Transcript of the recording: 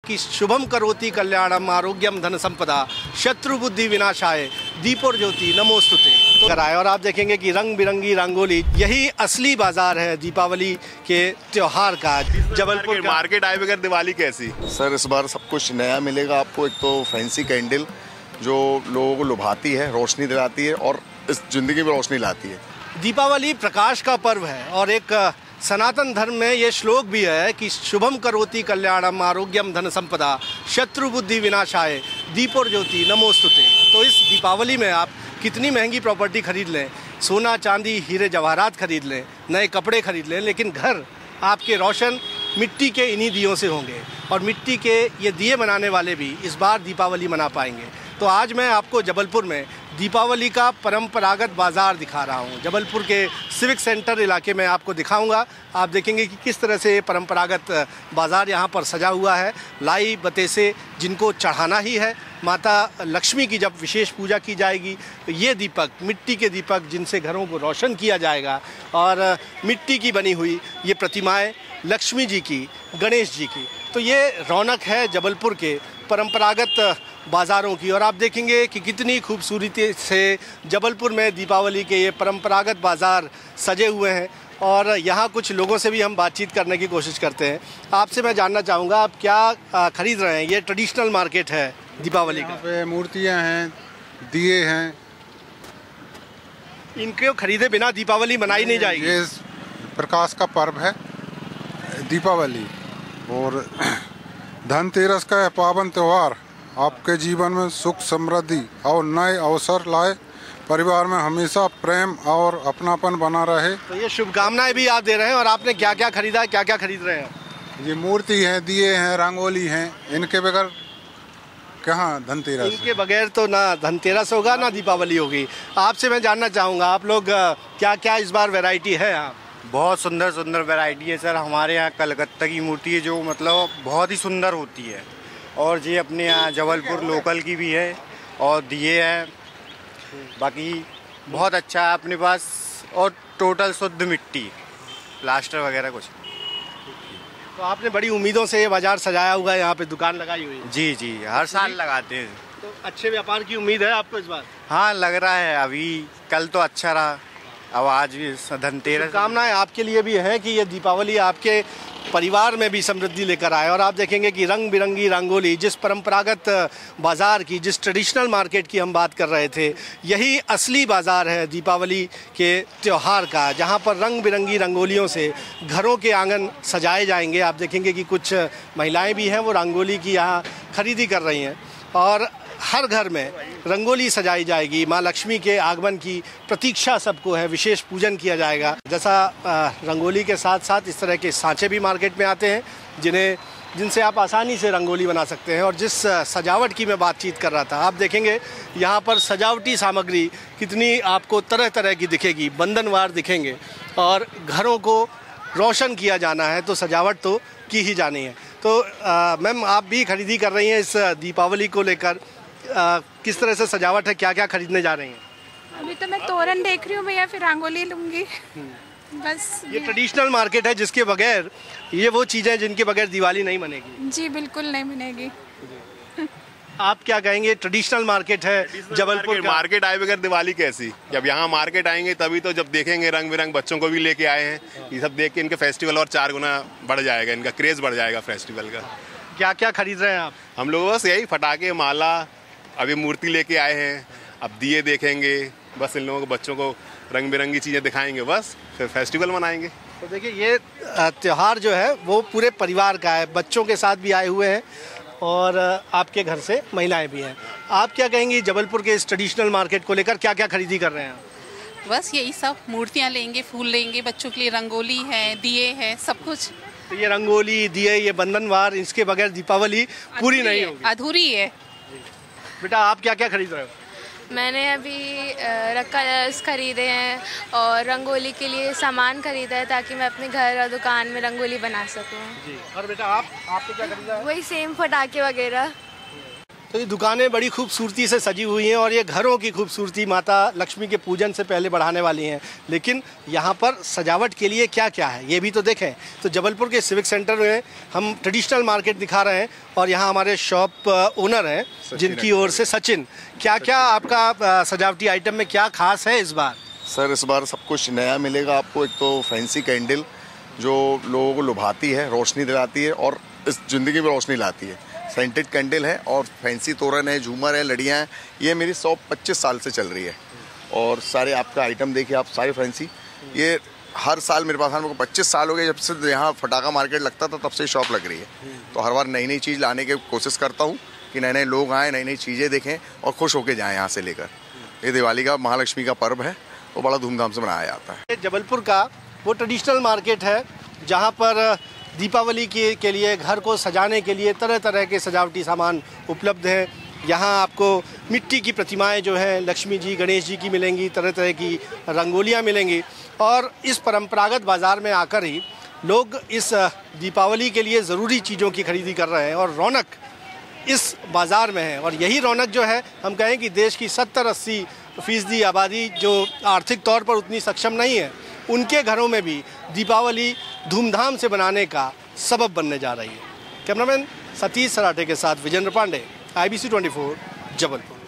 कि शुभम करोति कल्याणम आरोग्यम धन संपदा शत्रु बुद्धि विनाशाय दीपोर्ज्योति नमोस्तुते कराए। और आप देखेंगे कि रंग बिरंगी रंगोली, यही असली बाजार है दीपावली के त्योहार का। जबलपुर मार्केट आए बगैर दिवाली कैसी? सर इस बार सब कुछ नया मिलेगा आपको। एक तो फैंसी कैंडल जो लोगों को लुभाती है, रोशनी दिलाती है और इस जिंदगी में रोशनी लाती है। दीपावली प्रकाश का पर्व है और एक सनातन धर्म में ये श्लोक भी है कि शुभम करोति कल्याणम आरोग्यम धन संपदा शत्रु बुद्धि विनाशाय दीपोर्ज्योति नमोस्तुते। तो इस दीपावली में आप कितनी महंगी प्रॉपर्टी खरीद लें, सोना चांदी हीरे जवाहरात खरीद लें, नए कपड़े खरीद लें, लेकिन घर आपके रोशन मिट्टी के इन्हीं दियों से होंगे और मिट्टी के ये दिए बनाने वाले भी इस बार दीपावली मना पाएंगे। तो आज मैं आपको जबलपुर में दीपावली का परंपरागत बाज़ार दिखा रहा हूँ। जबलपुर के सिविक सेंटर इलाके में आपको दिखाऊंगा। आप देखेंगे कि किस तरह से परंपरागत बाज़ार यहाँ पर सजा हुआ है। लाई बतेसे जिनको चढ़ाना ही है, माता लक्ष्मी की जब विशेष पूजा की जाएगी तो ये दीपक, मिट्टी के दीपक जिनसे घरों को रोशन किया जाएगा, और मिट्टी की बनी हुई ये प्रतिमाएँ लक्ष्मी जी की, गणेश जी की। तो ये रौनक है जबलपुर के परंपरागत बाज़ारों की। और आप देखेंगे कि कितनी खूबसूरती से जबलपुर में दीपावली के ये परंपरागत बाज़ार सजे हुए हैं। और यहाँ कुछ लोगों से भी हम बातचीत करने की कोशिश करते हैं। आपसे मैं जानना चाहूँगा आप क्या खरीद रहे हैं? ये ट्रेडिशनल मार्केट है दीपावली का। यहाँ पे मूर्तियाँ हैं, दिए हैं, इनको खरीदे बिना दीपावली मनाई नहीं जाएगी। ये प्रकाश का पर्व है दीपावली और धनतेरस का है पावन त्यौहार आपके जीवन में सुख समृद्धि और नए अवसर लाए, परिवार में हमेशा प्रेम और अपनापन बना रहे। तो ये शुभकामनाएं भी आप दे रहे हैं। और आपने क्या क्या खरीदा है, क्या क्या खरीद रहे हैं? ये मूर्ति है, दिए हैं, रंगोली हैं, इनके बगैर कहाँ धनतेरस? इनके बगैर तो ना धनतेरस होगा ना दीपावली होगी। आपसे मैं जानना चाहूँगा आप लोग क्या क्या इस बार वैरायटी है यहाँ? बहुत सुंदर सुंदर वैरायटी है सर। हमारे यहाँ कलकत्ता की मूर्ति है जो मतलब बहुत ही सुंदर होती है, और ये अपने यहाँ जबलपुर लोकल की भी है, और दिए हैं, बाकी बहुत अच्छा है अपने पास, और टोटल शुद्ध मिट्टी, प्लास्टर वगैरह कुछ। तो आपने बड़ी उम्मीदों से ये बाजार सजाया हुआ है, यहाँ पे दुकान लगाई हुई है? जी जी, हर साल लगाते हैं। तो अच्छे व्यापार की उम्मीद है आपको इस बार? हाँ लग रहा है। अभी कल तो अच्छा रहा, अब आज भी धनतेरस। कामनाएं आपके लिए भी हैं कि ये दीपावली आपके परिवार में भी समृद्धि लेकर आए। और आप देखेंगे कि रंग बिरंगी रंगोली, जिस परंपरागत बाज़ार की, जिस ट्रेडिशनल मार्केट की हम बात कर रहे थे, यही असली बाज़ार है दीपावली के त्यौहार का, जहां पर रंग बिरंगी रंगोलियों से घरों के आंगन सजाए जाएंगे। आप देखेंगे कि कुछ महिलाएं भी हैं, वो रंगोली की यहाँ खरीदी कर रही हैं। और हर घर में रंगोली सजाई जाएगी। माँ लक्ष्मी के आगमन की प्रतीक्षा सबको है, विशेष पूजन किया जाएगा। जैसा रंगोली के साथ साथ इस तरह के सांचे भी मार्केट में आते हैं जिनसे आप आसानी से रंगोली बना सकते हैं। और जिस सजावट की मैं बातचीत कर रहा था, आप देखेंगे यहाँ पर सजावटी सामग्री कितनी आपको तरह तरह की दिखेगी, बंधनवार दिखेंगे, और घरों को रोशन किया जाना है तो सजावट तो की ही जानी है। तो मैम आप भी खरीदी कर रही हैं इस दीपावली को लेकर, किस तरह से सजावट है, क्या क्या खरीदने जा रही हैं? अभी तो मैं तोरण देख रही हूँ भैया, फिर रंगोली लूँगी बस। ये ट्रेडिशनल मार्केट है जिसके बगैर, ये वो चीज़ें जिनके बगैर दिवाली नहीं मनेगी। जी बिल्कुल नहीं बनेगी। आप क्या कहेंगे? ट्रेडिशनल मार्केट है जबलपुर का। मार्केट आए बगैर दिवाली कैसी? जब यहाँ मार्केट आएंगे तभी तो, जब देखेंगे रंग बिरंग, बच्चों को भी लेके आए हैं, ये सब देख के इनके फेस्टिवल और 4 गुना बढ़ जाएगा, इनका क्रेज बढ़ जाएगा फेस्टिवल का। क्या क्या खरीद रहे हैं आप? हम लोग बस यही फटाके, माला, अभी मूर्ति लेके आए हैं, अब दिए देखेंगे, बस इन लोगों को, बच्चों को रंग बिरंगी चीज़ें दिखाएंगे, बस फिर फेस्टिवल मनाएंगे। तो देखिए ये त्यौहार जो है वो पूरे परिवार का है, बच्चों के साथ भी आए हुए हैं और आपके घर से महिलाएं भी हैं। आप क्या कहेंगी जबलपुर के इस ट्रेडिशनल मार्केट को लेकर, क्या क्या खरीदी कर रहे हैं? बस यही सब, मूर्तियाँ लेंगे, फूल लेंगे, बच्चों के लिए रंगोली है, दिए है, सब कुछ। तो ये रंगोली, दिए, ये बंधनवार, इसके बगैर दीपावली पूरी नहीं होगी, अधूरी है। बेटा आप क्या क्या खरीद रहे हो? मैंने अभी कलर्स खरीदे हैं और रंगोली के लिए सामान खरीदा है ताकि मैं अपने घर और दुकान में रंगोली बना सकूं। जी। और बेटा आपको क्या खरीदा है? वही सेम पटाखे वगैरह। तो ये दुकानें बड़ी खूबसूरती से सजी हुई हैं और ये घरों की खूबसूरती माता लक्ष्मी के पूजन से पहले बढ़ाने वाली हैं। लेकिन यहाँ पर सजावट के लिए क्या क्या है ये भी तो देखें। तो जबलपुर के सिविक सेंटर में हम ट्रेडिशनल मार्केट दिखा रहे हैं और यहाँ हमारे शॉप ओनर हैं जिनकी ओर से सचिन, क्या क्या आपका सजावटी आइटम में क्या खास है इस बार? सर इस बार सब कुछ नया मिलेगा आपको। एक तो फैंसी कैंडल जो लोगों को लुभाती है, रोशनी दिलाती है और इस ज़िंदगी में रोशनी लाती है। सेंटेड कैंडल है और फैंसी तोरण है, झूमर है, लड़ियाँ हैं। ये मेरी शॉप 25 साल से चल रही है और सारे आपका आइटम देखिए आप, सारे फैंसी। ये हर साल मेरे पास, मेरे को 25 साल हो गए जब से यहाँ फटाका मार्केट लगता था तब से शॉप लग रही है। तो हर बार नई नई चीज़ लाने की कोशिश करता हूँ कि नए नए लोग आएँ, नई नई चीज़ें देखें और खुश होकर जाएँ यहाँ से लेकर। ये दिवाली का, महालक्ष्मी का पर्व है तो बड़ा धूमधाम से मनाया जाता है। जबलपुर का वो ट्रेडिशनल मार्केट है जहाँ पर दीपावली के लिए घर को सजाने के लिए तरह तरह के सजावटी सामान उपलब्ध हैं। यहाँ आपको मिट्टी की प्रतिमाएं जो हैं लक्ष्मी जी, गणेश जी की मिलेंगी, तरह तरह की रंगोलियाँ मिलेंगी और इस परंपरागत बाज़ार में आकर ही लोग इस दीपावली के लिए ज़रूरी चीज़ों की खरीदी कर रहे हैं और रौनक इस बाज़ार में है। और यही रौनक जो है, हम कहें कि देश की 70-80% आबादी जो आर्थिक तौर पर उतनी सक्षम नहीं है, उनके घरों में भी दीपावली धूमधाम से बनाने का सबब बनने जा रही है। कैमरामैन सतीश सराठे के साथ विजेंद्र पांडे, IBC 24, जबलपुर।